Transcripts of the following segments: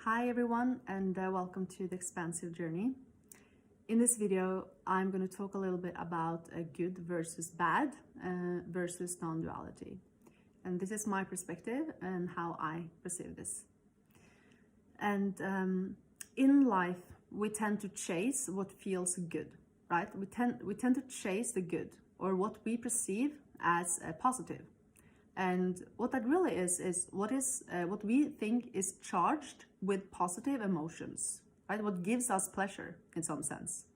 Hi everyone, and welcome to the expansive journey. In this video, I'm going to talk a little bit about good versus bad versus non-duality. And this is my perspective and how I perceive this. And in life, we tend to chase what feels good, right? We tend to chase the good, or what we perceive as positive. And what that really is what we think is charged with positive emotions, right? What gives us pleasure in some sense.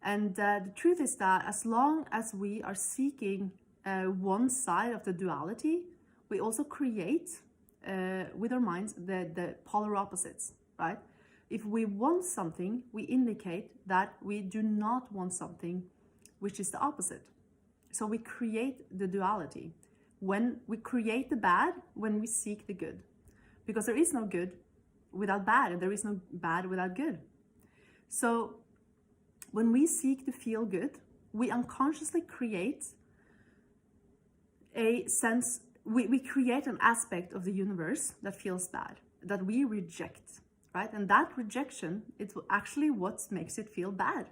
And the truth is that as long as we are seeking one side of the duality, we also create with our minds the polar opposites, right? If we want something, we indicate that we do not want something which is the opposite. So we create the duality. When we create the bad, when we seek the good. Because there is no good without bad, and there is no bad without good. So when we seek to feel good, we unconsciously create a sense, we create an aspect of the universe that feels bad, that we reject, right? And that rejection is actually what makes it feel bad.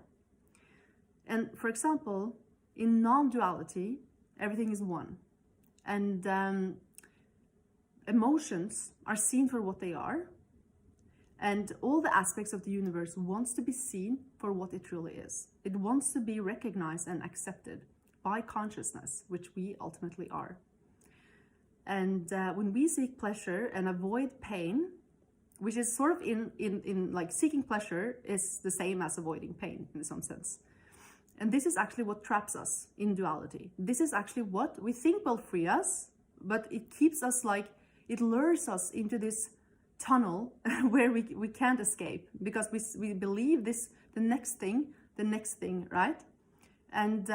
And for example, in non-duality, everything is one. And emotions are seen for what they are, and all the aspects of the universe wants to be seen for what it truly is. It wants to be recognized and accepted by consciousness, which we ultimately are. And when we seek pleasure and avoid pain, which is sort of in like seeking pleasure is the same as avoiding pain in some sense. And this is actually what traps us in duality. This is actually what we think will free us, but it keeps us it lures us into this tunnel where we can't escape, because we believe the next thing, right? And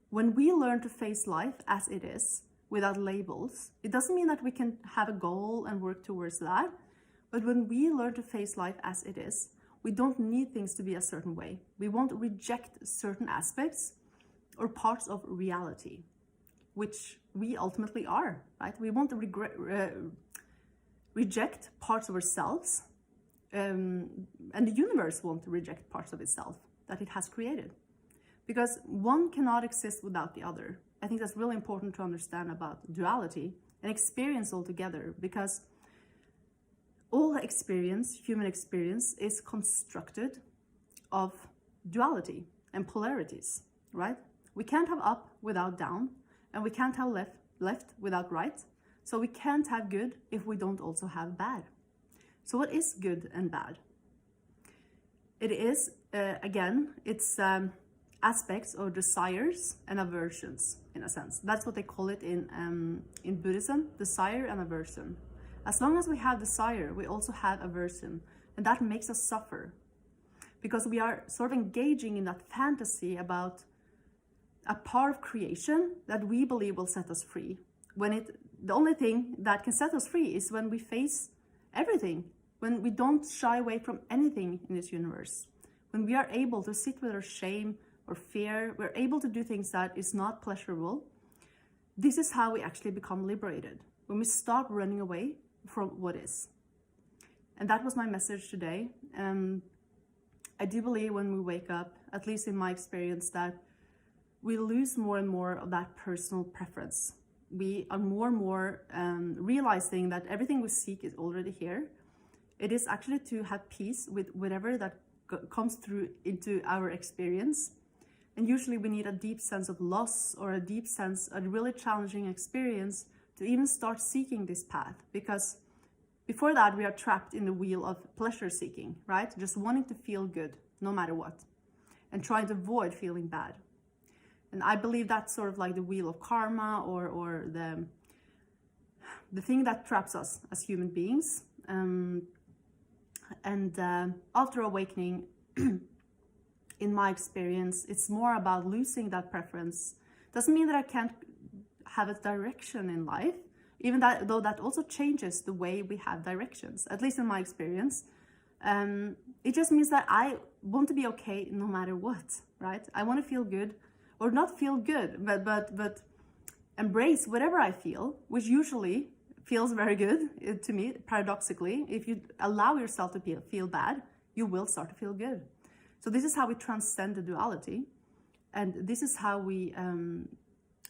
when we learn to face life as it is, without labels, it doesn't mean that we can have a goal and work towards that. But when we learn to face life as it is, we don't need things to be a certain way. We won't reject certain aspects or parts of reality, which we ultimately are, right? We won't reject parts of ourselves, and the universe won't reject parts of itself that it has created, because one cannot exist without the other. I think that's really important to understand about duality and experience altogether, because all experience, human experience, is constructed of duality and polarities, right? We can't have up without down, and we can't have left without right. So we can't have good if we don't also have bad. So what is good and bad? It is, again, it's aspects or desires and aversions, in a sense. That's what they call it in Buddhism, desire and aversion. As long as we have desire, we also have aversion, and that makes us suffer, because we are sort of engaging in that fantasy about a part of creation that we believe will set us free, when the only thing that can set us free is when we face everything, when we don't shy away from anything in this universe, when we are able to sit with our shame or fear, we're able to do things that is not pleasurable. This is how we actually become liberated, when we stop running away from what is. And that was my message today. I do believe when we wake up, at least in my experience, that we lose more and more of that personal preference. We are more and more realizing that everything we seek is already here. It is actually to have peace with whatever that comes through into our experience. And usually we need a deep sense of loss, or a deep sense, a really challenging experience, to even start seeking this path, because before that we are trapped in the wheel of pleasure seeking, right? Just wanting to feel good no matter what, and trying to avoid feeling bad. And I believe that's sort of like the wheel of karma, or the thing that traps us as human beings. After awakening, in my experience, it's more about losing that preference. Doesn't mean that I can't have a direction in life, even though that also changes the way we have directions, at least in my experience. It just means that I want to be okay no matter what, right? I want to feel good, or not feel good, but embrace whatever I feel, which usually feels very good to me, paradoxically. If you allow yourself to feel bad, you will start to feel good. So this is how we transcend the duality. And this is how we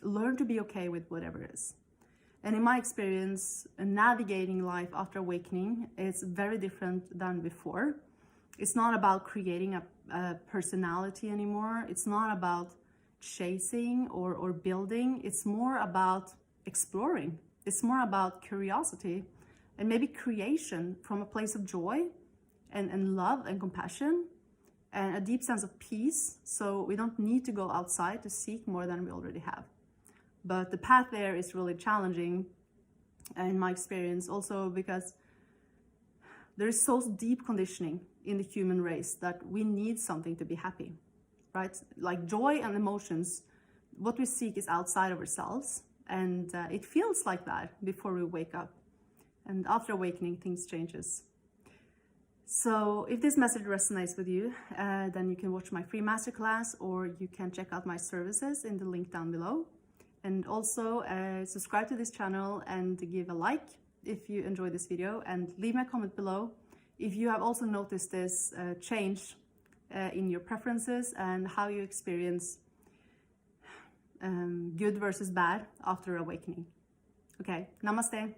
learn to be okay with whatever is. And in my experience, navigating life after awakening is very different than before. It's not about creating a personality anymore. It's not about chasing or building. It's more about exploring. It's more about curiosity and maybe creation from a place of joy and love and compassion and a deep sense of peace. So we don't need to go outside to seek more than we already have. But the path there is really challenging in my experience, also because there is so deep conditioning in the human race that we need something to be happy, right? Like joy and emotions, what we seek is outside of ourselves. And it feels like that before we wake up. And after awakening, things changes. So if this message resonates with you, then you can watch my free masterclass, or you can check out my services in the link down below. And also subscribe to this channel and give a like if you enjoyed this video, and leave me a comment below if you have also noticed this change in your preferences and how you experience good versus bad after awakening. Okay, namaste.